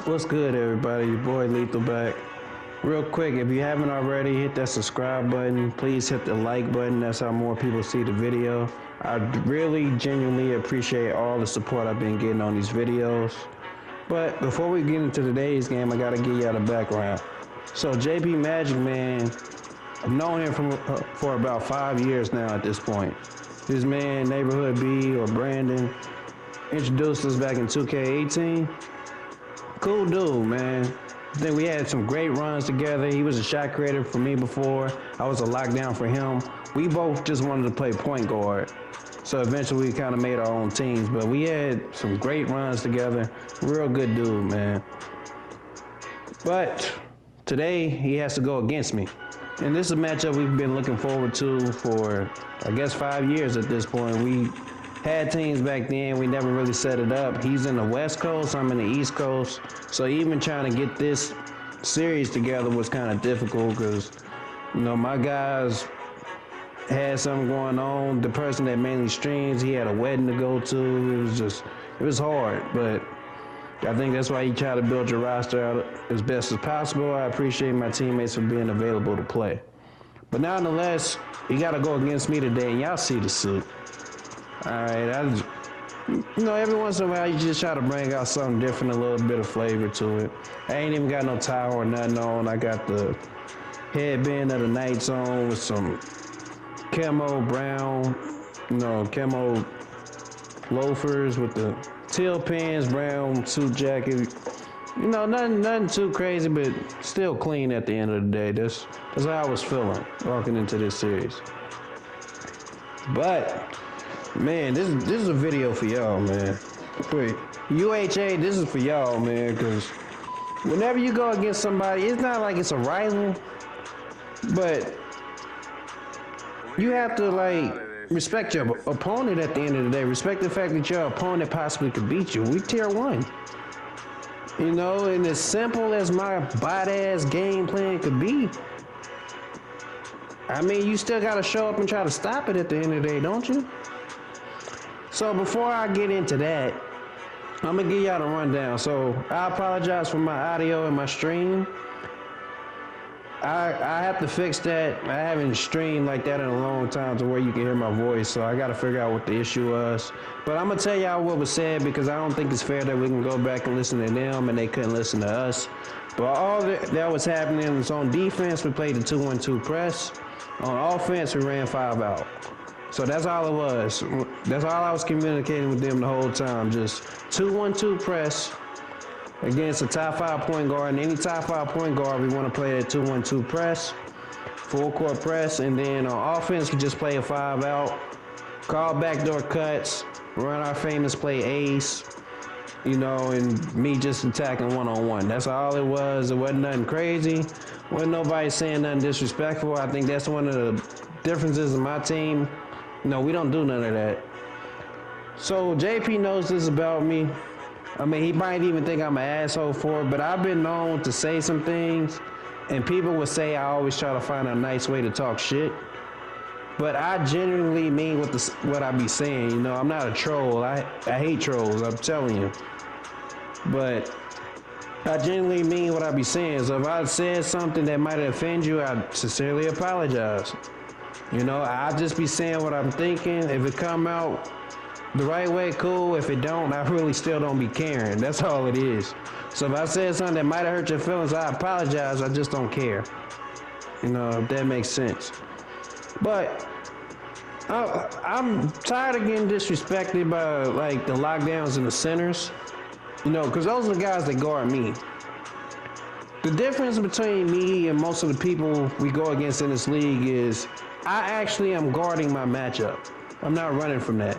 What's good, everybody? Your boy Lethal back. Real quick, if you haven't already, hit that subscribe button. Please hit the like button. That's how more people see the video. I really genuinely appreciate all the support I've been getting on these videos. But before we get into today's game, I gotta give y'all the background. So JP Magic, man, I've known him for about 5 years now at this point. This man, Neighborhood B or Brandon, introduced us back in 2K18. Cool dude, man. I think we had some great runs together. He was a shot creator for me before. I was a lockdown for him. We both just wanted to play point guard. So eventually we kind of made our own teams, but we had some great runs together. Real good dude, man. But today he has to go against me. And this is a matchup we've been looking forward to for, I guess, 5 years at this point. We had teams back then, we never really set it up. He's in the West Coast, I'm in the East Coast. So even trying to get this series together was kind of difficult because, you know, my guys had something going on. The person that mainly streams, he had a wedding to go to. It was hard, but I think that's why you try to build your roster out as best as possible. I appreciate my teammates for being available to play. But nonetheless, you got to go against me today, and y'all see the suit. All right, you know, every once in a while you just try to bring out something different, a little bit of flavor to it. I ain't even got no towel or nothing on. I got the headband of the Knights on with some camo brown, you know, camo loafers with the teal pants, brown suit jacket. You know, nothing too crazy, but still clean at the end of the day. That's how I was feeling walking into this series. But man, this is a video for y'all, man. Wait, UHA, this is for y'all, man, because whenever you go against somebody, it's not like it's a rival, but you have to, like, respect your opponent at the end of the day. Respect the fact that your opponent possibly could beat you. We tier 1. You know, and as simple as my bot-ass game plan could be, I mean, you still got to show up and try to stop it at the end of the day, don't you? So before I get into that, I'm gonna give y'all the rundown. So I apologize for my audio and my stream. I have to fix that. I haven't streamed like that in a long time to where you can hear my voice, so I gotta figure out what the issue was. But I'm gonna tell y'all what was said because I don't think it's fair that we can go back and listen to them and they couldn't listen to us. But all that was happening was on defense, we played the 2-1-2 press. On offense, we ran 5 out. So that's all it was. That's all I was communicating with them the whole time. Just 2-1-2 press against a top 5 point guard. And any top 5 point guard, we want to play that 2-1-2 press, full court press. And then on offense, we just play a 5 out, call backdoor cuts, run our famous play ace, you know, and me just attacking one-on-one. That's all it was. It wasn't nothing crazy. Wasn't nobody saying nothing disrespectful. I think that's one of the differences in my team. No, we don't do none of that. So JP knows this about me. I mean, he might even think I'm an asshole for it, but I've been known to say some things, and people would say I always try to find a nice way to talk shit. But I genuinely mean what I be saying. You know, I'm not a troll. I hate trolls, I'm telling you. But I genuinely mean what I be saying. So if I said something that might offend you, I sincerely apologize. You know, I just be saying what I'm thinking. If it come out the right way, cool. If it don't, I really still don't be caring. That's all it is. So if I said something that might have hurt your feelings, I apologize. I just don't care. You know, if that makes sense. But I'm tired of getting disrespected by, like, the lockdowns and the centers. You know, because those are the guys that guard me. The difference between me and most of the people we go against in this league is I actually am guarding my matchup. I'm not running from that.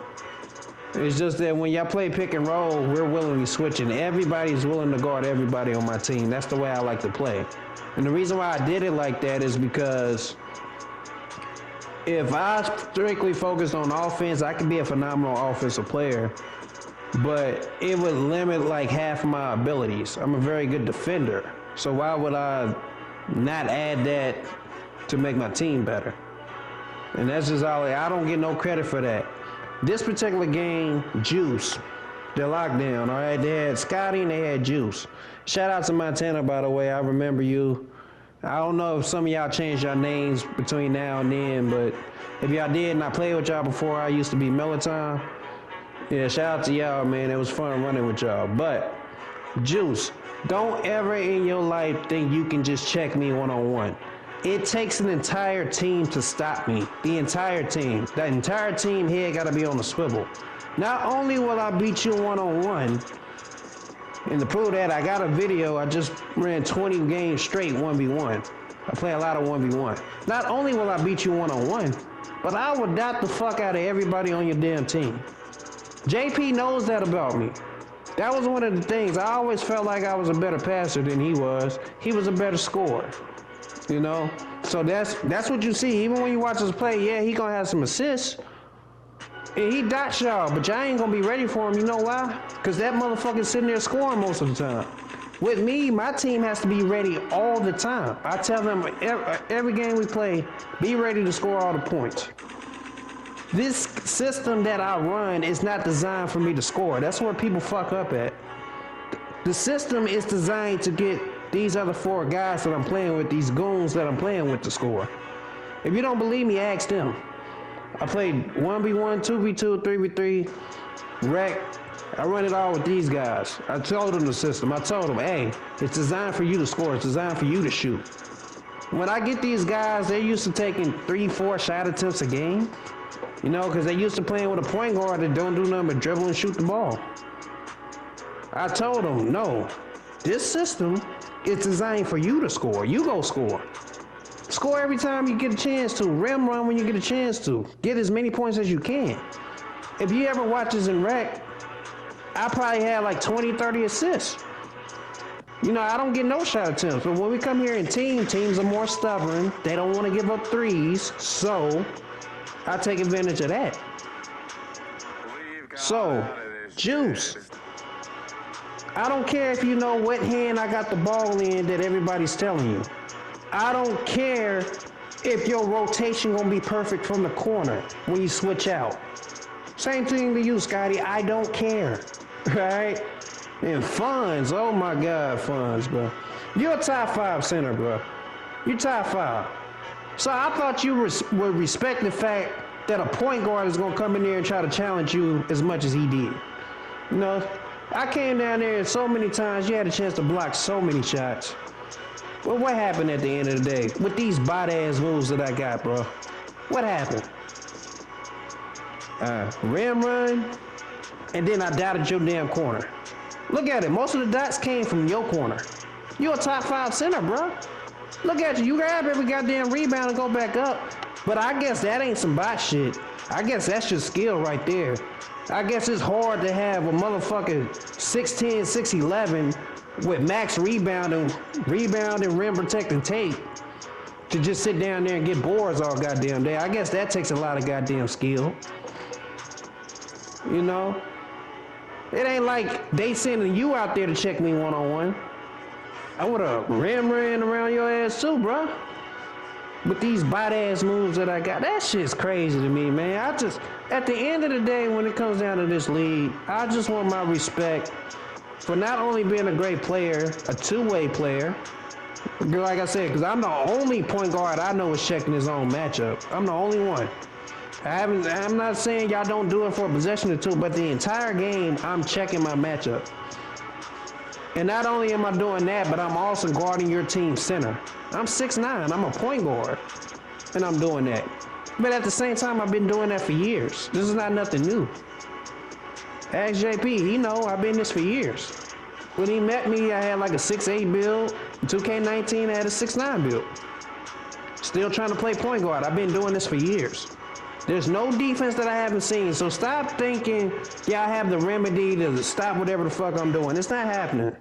It's just that when y'all play pick and roll, we're willingly switching. Everybody's willing to guard everybody on my team. That's the way I like to play. And the reason why I did it like that is because if I strictly focused on offense, I could be a phenomenal offensive player, but it would limit like half of my abilities. I'm a very good defender. So why would I not add that to make my team better? And that's just all. I don't get no credit for that. This particular game, Juice, The lockdown, all right? They had Scotty and they had Juice. Shout out to Montana, by the way. I remember you. I don't know if some of y'all changed your names between now and then, but if y'all did and I played with y'all before, I used to be Melatonin. Yeah, shout out to y'all, man. It was fun running with y'all. But, Juice, don't ever in your life think you can just check me one-on-one. It takes an entire team to stop me. The entire team. That entire team here got to be on the swivel. Not only will I beat you one-on-one, and to prove that, I got a video. I just ran 20 games straight 1v1. I play a lot of 1v1. Not only will I beat you one-on-one, but I will dot the fuck out of everybody on your damn team. JP knows that about me. That was one of the things. I always felt like I was a better passer than he was. He was a better scorer. You know? So that's what you see. Even when you watch us play, yeah, he gonna have some assists. And he dots y'all, but y'all ain't gonna be ready for him. You know why? Because that motherfucker's sitting there scoring most of the time. With me, my team has to be ready all the time. I tell them every game we play, be ready to score all the points. This system that I run is not designed for me to score. That's where people fuck up at. The system is designed to get these other 4 guys that I'm playing with, these goons that I'm playing with, to score. If you don't believe me, ask them. I played 1v1, 2v2, 3v3, rec. I run it all with these guys. I told them the system. I told them, hey, it's designed for you to score. It's designed for you to shoot. When I get these guys, they're used to taking 3-4 shot attempts a game. You know, because they're used to playing with a point guard that don't do nothing but dribble and shoot the ball. I told them, no, this system is designed for you to score. You go score. Score every time you get a chance to. Rim run when you get a chance to. Get as many points as you can. If you ever watch us in rec, I probably had like 20, 30 assists. You know, I don't get no shot attempts. But when we come here in teams are more stubborn. They don't want to give up threes. So, I take advantage of that. So, Juice, I don't care if you know what hand I got the ball in that everybody's telling you. I don't care if your rotation gonna be perfect from the corner when you switch out. Same thing to you, Scotty. I don't care, right? And Funds, oh my God, Funds, bro. You're a top 5 center, bro. You're top 5. So I thought you would respect the fact that a point guard is gonna come in there and try to challenge you as much as he did. You know, I came down there so many times. You had a chance to block so many shots. Well, what happened at the end of the day with these bot-ass moves that I got, bro? What happened? Rim run, and then I dotted your damn corner. Look at it. Most of the dots came from your corner. You're a top 5 center, bro. Look at you. You grab every goddamn rebound and go back up. But I guess that ain't some bot shit. I guess that's just skill right there. I guess it's hard to have a motherfucking 6'10", 6'11", with max rebound and rim protecting tape to just sit down there and get boards all goddamn day. I guess that takes a lot of goddamn skill. You know? It ain't like they sending you out there to check me one-on-one. I would've ran around your ass too, bro. With these bot-ass moves that I got. That shit's crazy to me, man. At the end of the day, when it comes down to this league, I just want my respect for not only being a great player, a two-way player, like I said, because I'm the only point guard I know is checking his own matchup. I'm the only one. I'm not saying y'all don't do it for a possession or two, but the entire game, I'm checking my matchup. And not only am I doing that, but I'm also guarding your team center. I'm 6'9", I'm a point guard, and I'm doing that. But at the same time, I've been doing that for years. This is not nothing new. Ask JP, he know I've been this for years. When he met me, I had like a 6'8" build. In 2K19, I had a 6'9" build. Still trying to play point guard. I've been doing this for years. There's no defense that I haven't seen. So stop thinking, yeah, I have the remedy to stop whatever the fuck I'm doing. It's not happening.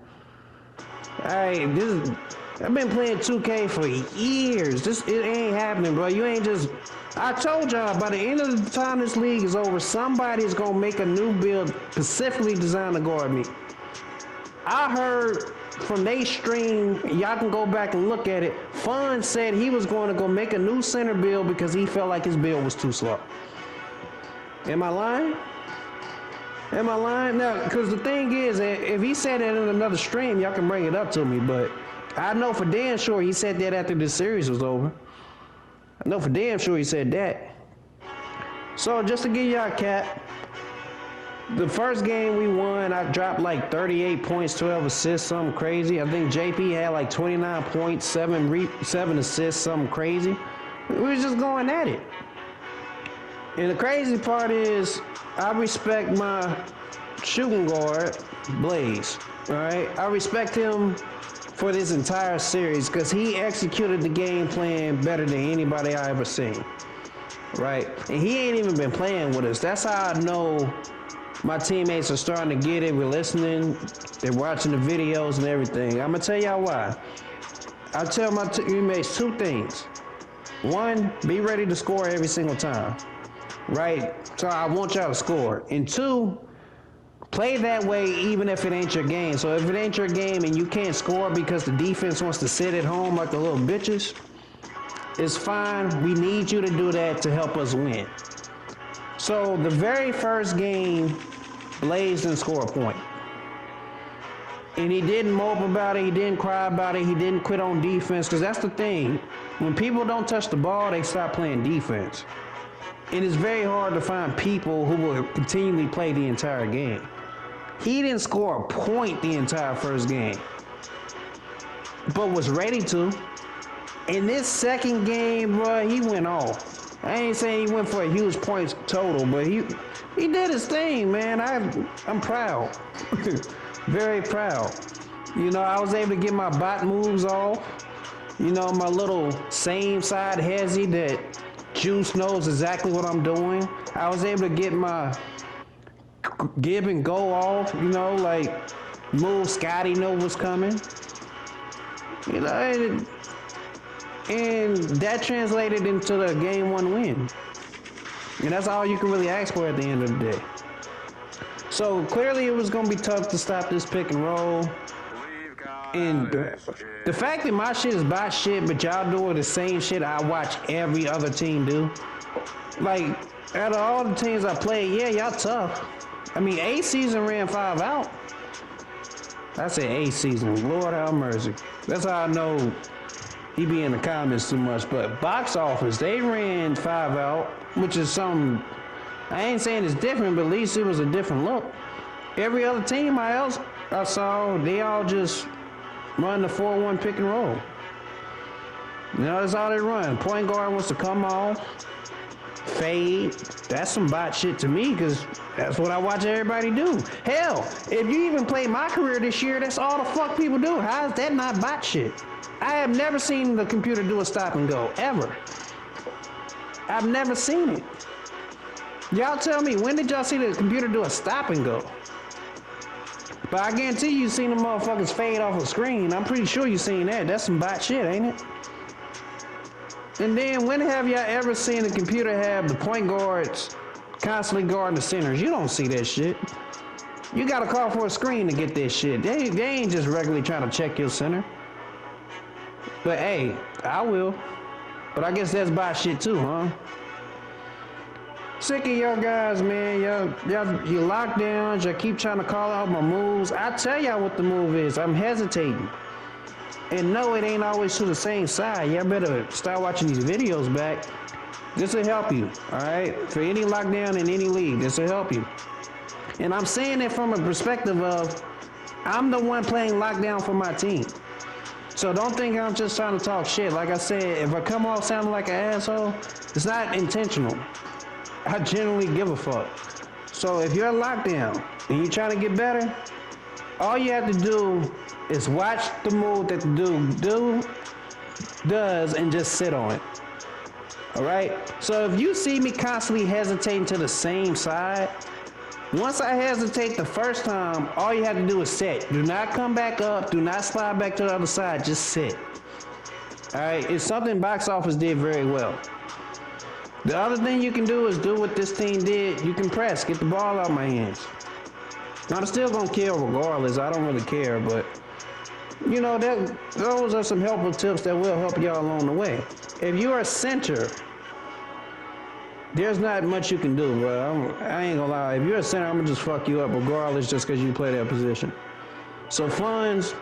I've been playing 2K for years. It ain't happening, bro. You ain't just... I told y'all, by the end of the time this league is over, somebody's gonna make a new build specifically designed to guard me. I heard from they stream, y'all can go back and look at it, Fun said he was going to go make a new center build because he felt like his build was too slow. Am I lying? Am I lying? No, because the thing is, if he said that in another stream, y'all can bring it up to me. But I know for damn sure he said that after this series was over. I know for damn sure he said that. So just to give y'all a cap, the first game we won, I dropped like 38 points, 12 assists, something crazy. I think JP had like 29 points, 7 assists, something crazy. We was just going at it. And the crazy part is, I respect my shooting guard, Blaze. All right, I respect him for this entire series because he executed the game plan better than anybody I ever seen. Right, and he ain't even been playing with us. That's how I know my teammates are starting to get it. We're listening, they're watching the videos and everything. I'm gonna tell y'all why. I tell my teammates two things. One, be ready to score every single time. Right? So I want y'all to score. And two, play that way even if it ain't your game. So if it ain't your game and you can't score because the defense wants to sit at home like the little bitches, it's fine. We need you to do that to help us win. So the very first game, Blaze didn't score a point. And he didn't mope about it, he didn't cry about it, he didn't quit on defense, because that's the thing. When people don't touch the ball, they stop playing defense. And it's very hard to find people who will continually play the entire game. He didn't score a point the entire first game, but was ready to. In this second game, bro, he went off. I ain't saying he went for a huge points total, but he did his thing, man. I'm proud. Very proud. You know, I was able to get my bot moves off. You know, my little same side hezzy that Juice knows exactly what I'm doing. I was able to get my give and go off, you know, like move Scotty know what's coming. You know, and that translated into the game 1 win. And that's all you can really ask for at the end of the day. So clearly it was going to be tough to stop this pick and roll. And the fact that my shit is bot shit, but y'all doing the same shit I watch every other team do. Like, out of all the teams I played, yeah, y'all tough. I mean, A season ran 5 out. I said A season, Lord have mercy. That's how I know he be in the comments too much. But box office, they ran 5 out, which is something, I ain't saying it's different, but at least it was a different look. Every other team I saw, they all just run the 4-1 pick and roll. You know, that's all they run. Point guard wants to come off, fade. That's some bot shit to me, because that's what I watch everybody do. Hell, if you even play my career this year, that's all the fuck people do. How is that not bot shit? I have never seen the computer do a stop and go, ever. I've never seen it. Y'all tell me, when did y'all see the computer do a stop and go? But I guarantee you seen the motherfuckers fade off the screen. I'm pretty sure you seen that. That's some bot shit, ain't it? And then when have y'all ever seen the computer have the point guards constantly guarding the centers? You don't see that shit. You gotta call for a screen to get this shit. They ain't just regularly trying to check your center. But hey, I will. But I guess that's bot shit too, huh? Sick of y'all guys, man. You lockdowns, y'all keep trying to call out my moves. I tell y'all what the move is. I'm hesitating. And no, it ain't always to the same side. Y'all better start watching these videos back. This will help you, all right? For any lockdown in any league, this will help you. And I'm saying it from a perspective of, I'm the one playing lockdown for my team. So don't think I'm just trying to talk shit. Like I said, if I come off sounding like an asshole, it's not intentional. I genuinely give a fuck. So if you're in lockdown and you're trying to get better, all you have to do is watch the move that the dude does and just sit on it. All right? So if you see me constantly hesitating to the same side, once I hesitate the first time, all you have to do is sit. Do not come back up. Do not slide back to the other side. Just sit. All right? It's something box office did very well. The other thing you can do is do what this team did. You can press, get the ball out of my hands. I'm still gonna kill regardless. I don't really care, but you know, those are some helpful tips that will help y'all along the way. If you're a center there's not much you can do, bro. I ain't gonna lie. If you're a center, I'm gonna just fuck you up regardless just because you play that position. So funds,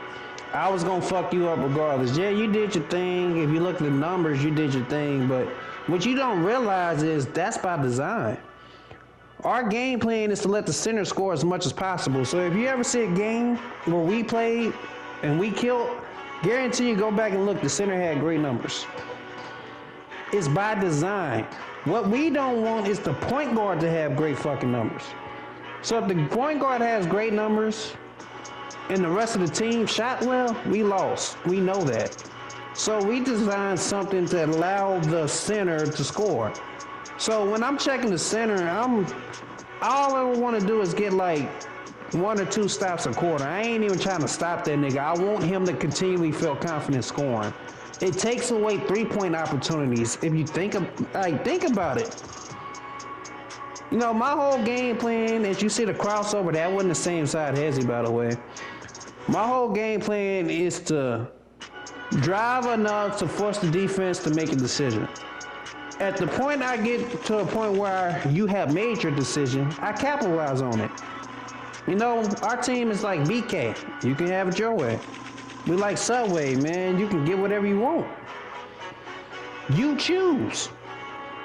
I was gonna fuck you up regardless. Yeah, you did your thing. If you look at the numbers, you did your thing. But what you don't realize is that's by design. Our game plan is to let the center score as much as possible. So if you ever see a game where we played and we killed, guarantee you go back and look, the center had great numbers. It's by design. What we don't want is the point guard to have great fucking numbers. So if the point guard has great numbers and the rest of the team shot well, we lost. We know that. So we designed something to allow the center to score. So when I'm checking the center, all I want to do is get like 1 or 2 stops a quarter. I ain't even trying to stop that nigga. I want him to continually feel confident scoring. It takes away 3-point opportunities. If you think about it. You know, my whole game plan, as you see the crossover, that wasn't the same side Hezzy, by the way. My whole game plan is to drive enough to force the defense to make a decision. At the point I get to a point where you have made your decision, I capitalize on it. You know, our team is like BK. You can have it your way. We like Subway, man. You can get whatever you want. You choose.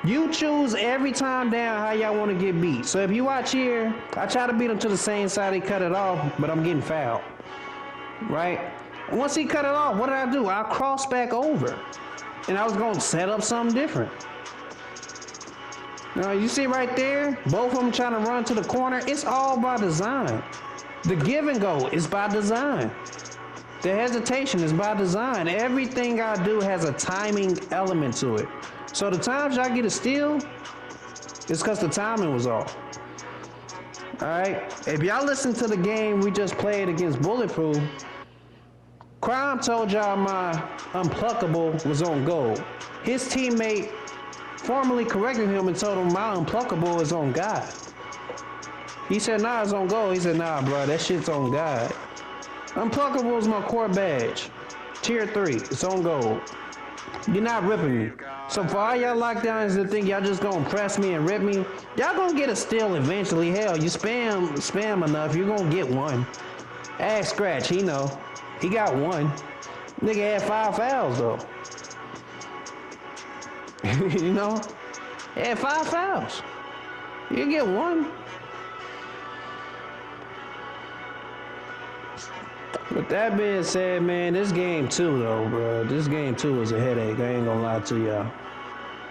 You choose every time down how y'all want to get beat. So if you watch here, I try to beat them to the same side. They cut it off, but I'm getting fouled. Right? And once he cut it off, what did I do? I crossed back over. And I was going to set up something different. Now, you see right there, both of them trying to run to the corner. It's all by design. The give and go is by design. The hesitation is by design. Everything I do has a timing element to it. So the times y'all get a steal, it's because the timing was off. All right? If y'all listen to the game we just played against Bulletproof, Crime told y'all my unpluckable was on goal. His teammate formally corrected him and told him my unpluckable is on God. He said, nah, it's on goal. He said, nah, bro, that shit's on God. Unpluckable is my core badge. Tier 3, it's on gold. You're not ripping me. So for all y'all lockdowns that think y'all just gonna press me and rip me, y'all gonna get a steal eventually. Hell, you spam enough, you're gonna get one. Ask Scratch, he know. He got one. Nigga had 5 fouls though. You know? He had 5 fouls. You get one. With that being said, man, this game 2 though, bro. This game 2 is a headache. I ain't gonna lie to y'all.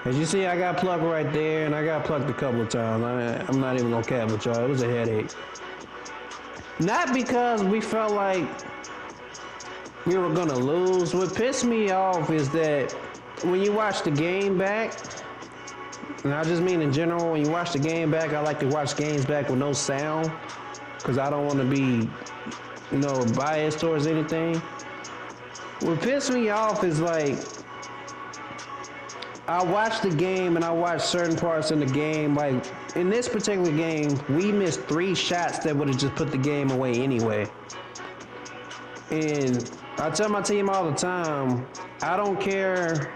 As you see, I got plucked right there, and I got plucked a couple of times. I'm not even gonna cap with y'all. It was a headache. Not because we felt like we were gonna lose. What pissed me off is that when you watch the game back, and I just mean in general, when you watch the game back, I like to watch games back with no sound, because I don't want to be, you know, biased towards anything. What pissed me off is like, I watched the game and I watched certain parts in the game. Like in this particular game, we missed 3 shots that would have just put the game away anyway. And I tell my team all the time, I don't care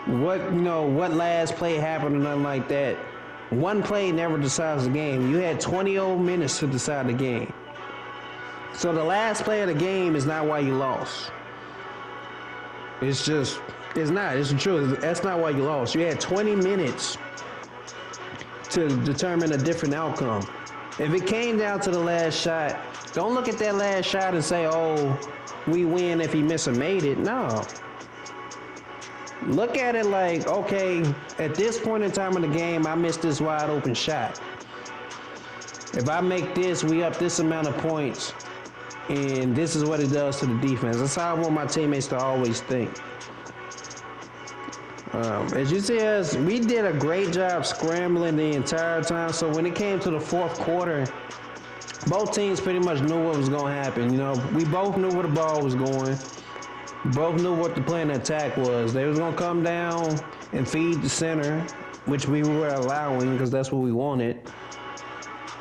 what, you know, what last play happened or nothing like that. One play never decides the game. You had 20 old minutes to decide the game. So the last play of the game is not why you lost. It's just, it's not. It's the truth. That's not why you lost. You had 20 minutes to determine a different outcome. If it came down to the last shot, don't look at that last shot and say, oh, we win if he missed or made it. No. Look at it like, okay, at this point in time in the game, I missed this wide open shot. If I make this, we up this amount of points. And this is what it does to the defense. That's how I want my teammates to always think. As you see us, we did a great job scrambling the entire time. So when it came to the 4th quarter, both teams pretty much knew what was going to happen. You know, we both knew where the ball was going. Both knew what the plan of attack was. They was going to come down and feed the center, which we were allowing because that's what we wanted.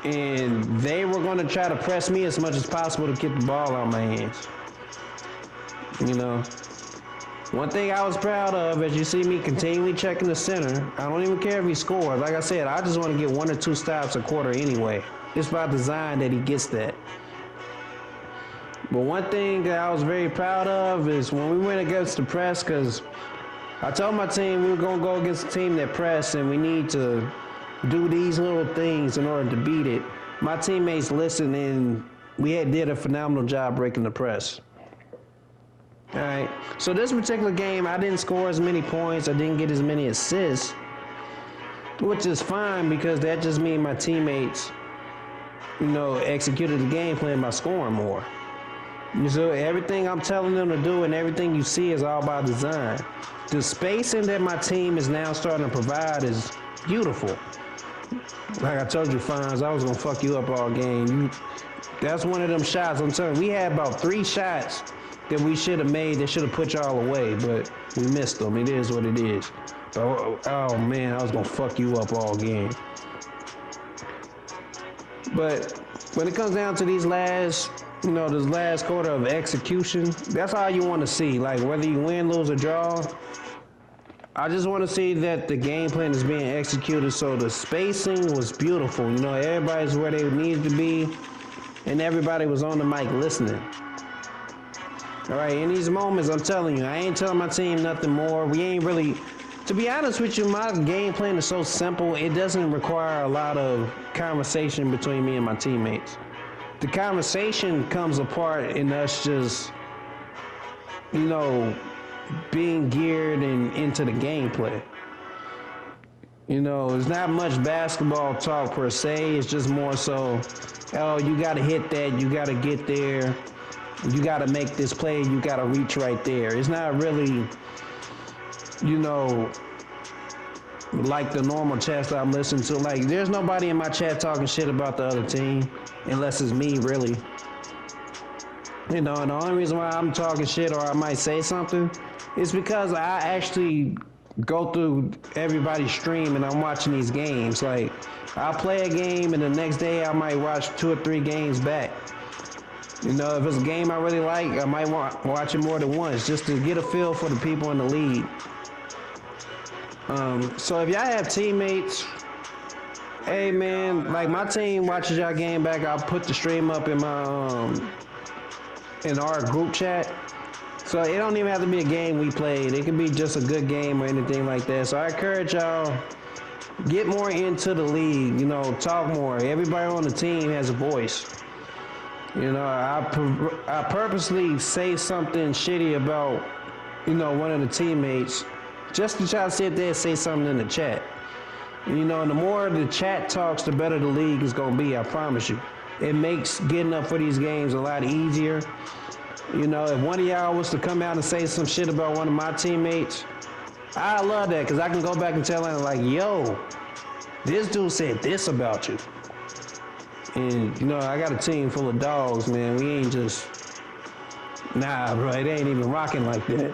And they were going to try to press me as much as possible to get the ball out of my hands. You know? One thing I was proud of, as you see me continually checking the center, I don't even care if he scores. Like I said, I just want to get 1 or 2 stops a quarter anyway. It's by design that he gets that. But one thing that I was very proud of is when we went against the press, because I told my team we were going to go against a team that pressed and we need to do these little things in order to beat it. My teammates listened and we did a phenomenal job breaking the press. All right, so this particular game, I didn't score as many points. I didn't get as many assists, which is fine because that just means my teammates, executed the game plan by scoring more. So everything I'm telling them to do and everything you see is all by design. The spacing that my team is now starting to provide is beautiful. Like I told you, Fonz, I was going to fuck you up all game. That's one of them shots. I'm telling you, we had about 3 shots that we should have made that should have put y'all away, but we missed them. It is what it is. But, oh man, I was going to fuck you up all game. But when it comes down to these last, this last quarter of execution, that's all you want to see. Like whether you win, lose, or draw, I just want to see that the game plan is being executed. So the spacing was beautiful. Everybody's where they needed to be, and everybody was on the mic listening. All right, in these moments, I'm telling you, I ain't telling my team nothing more. We ain't really, to be honest with you, my game plan is so simple, it doesn't require a lot of conversation between me and my teammates. The conversation comes apart in us just, being geared and into the gameplay. It's not much basketball talk per se. It's just more so, oh, you got to hit that, you got to get there, you got to make this play, you got to reach right there. It's not really, like the normal chats that I'm listening to. Like, there's nobody in my chat talking shit about the other team, unless it's me, really. And the only reason why I'm talking shit or I might say something is because I actually go through everybody's stream and I'm watching these games. Like, I'll play a game and the next day I might watch 2 or 3 games back. If it's a game I really like, I might watch it more than once just to get a feel for the people in the league. So if y'all have teammates, hey man, like my team watches y'all game back, I'll put the stream up in my in our group chat. So it don't even have to be a game we played. It can be just a good game or anything like that. So I encourage y'all, get more into the league, talk more. Everybody on the team has a voice. I purposely say something shitty about, one of the teammates just to try to sit there and say something in the chat. And the more the chat talks, the better the league is going to be, I promise you. It makes getting up for these games a lot easier. If one of y'all was to come out and say some shit about one of my teammates, I love that because I can go back and tell them, like, yo, this dude said this about you. And, I got a team full of dogs, man. We ain't just, nah, bro, it ain't even rocking like that.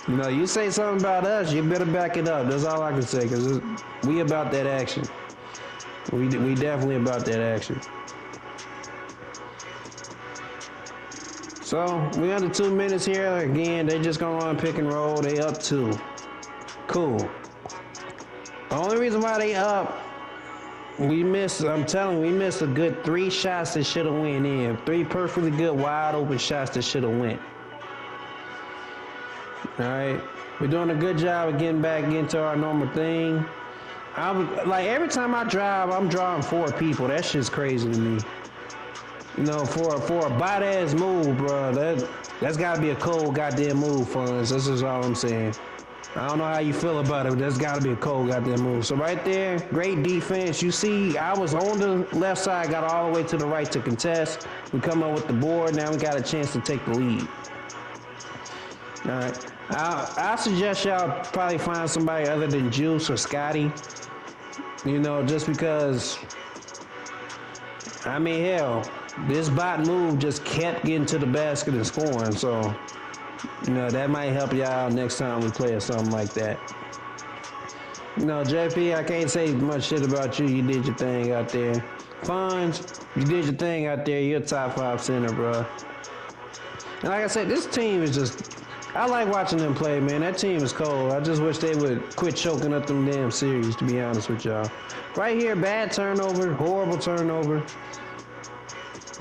Like, you say something about us, you better back it up. That's all I can say, because we about that action. We definitely about that action. So, we under 2 minutes here. Again, they just gonna run pick and roll. They up 2. Cool. The only reason why they up, I'm telling you, we missed a good 3 shots that should have went in. 3 perfectly good wide open shots that should have went. All right, we're doing a good job of getting back into our normal thing. Like every time I drive, I'm drawing 4 people. That shit's crazy to me. For a bite-ass move, bro, that's gotta be a cold goddamn move, Fonz. This is all I'm saying. I don't know how you feel about it, but that's gotta be a cold goddamn move. So right there, great defense. You see, I was on the left side, got all the way to the right to contest. We come up with the board. Now we got a chance to take the lead. All right. I suggest y'all probably find somebody other than Juice or Scotty. Just because, I mean, hell, this bot move just kept getting to the basket and scoring. So, that might help y'all out next time we play or something like that. JP, I can't say much shit about you. You did your thing out there. Fonz, you did your thing out there. You're a top 5 center, bro. And like I said, this team is just I like watching them play, man. That team is cold. I just wish they would quit choking up them damn series, to be honest with y'all. Right here, bad turnover, horrible turnover.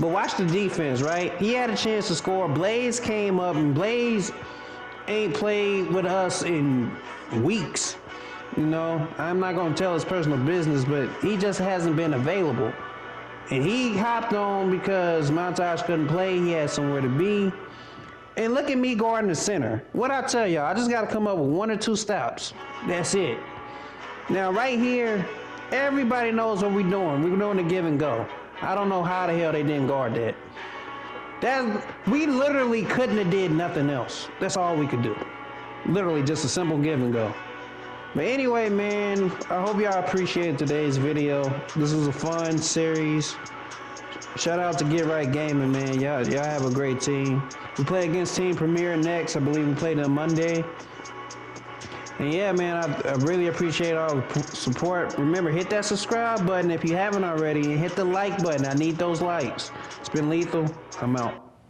But watch the defense, right? He had a chance to score. Blaze came up, and Blaze ain't played with us in weeks. You know, I'm not going to tell his personal business, but he just hasn't been available. And he hopped on because Montage couldn't play. He had somewhere to be. And look at me guarding the center. What I tell y'all, I just got to come up with 1 or 2 stops. That's it. Now, right here, everybody knows what we're doing. We're doing the give and go. I don't know how the hell they didn't guard that. We literally couldn't have did nothing else. That's all we could do. Literally just a simple give and go. But anyway, man, I hope y'all appreciated today's video. This was a fun series. Shout out to Get Right Gaming, man. Y'all have a great team. We play against Team Premier next. I believe we play them Monday. And yeah, man, I really appreciate all the support. Remember, hit that subscribe button if you haven't already, and hit the like button. I need those likes. It's been Lethal. I'm out.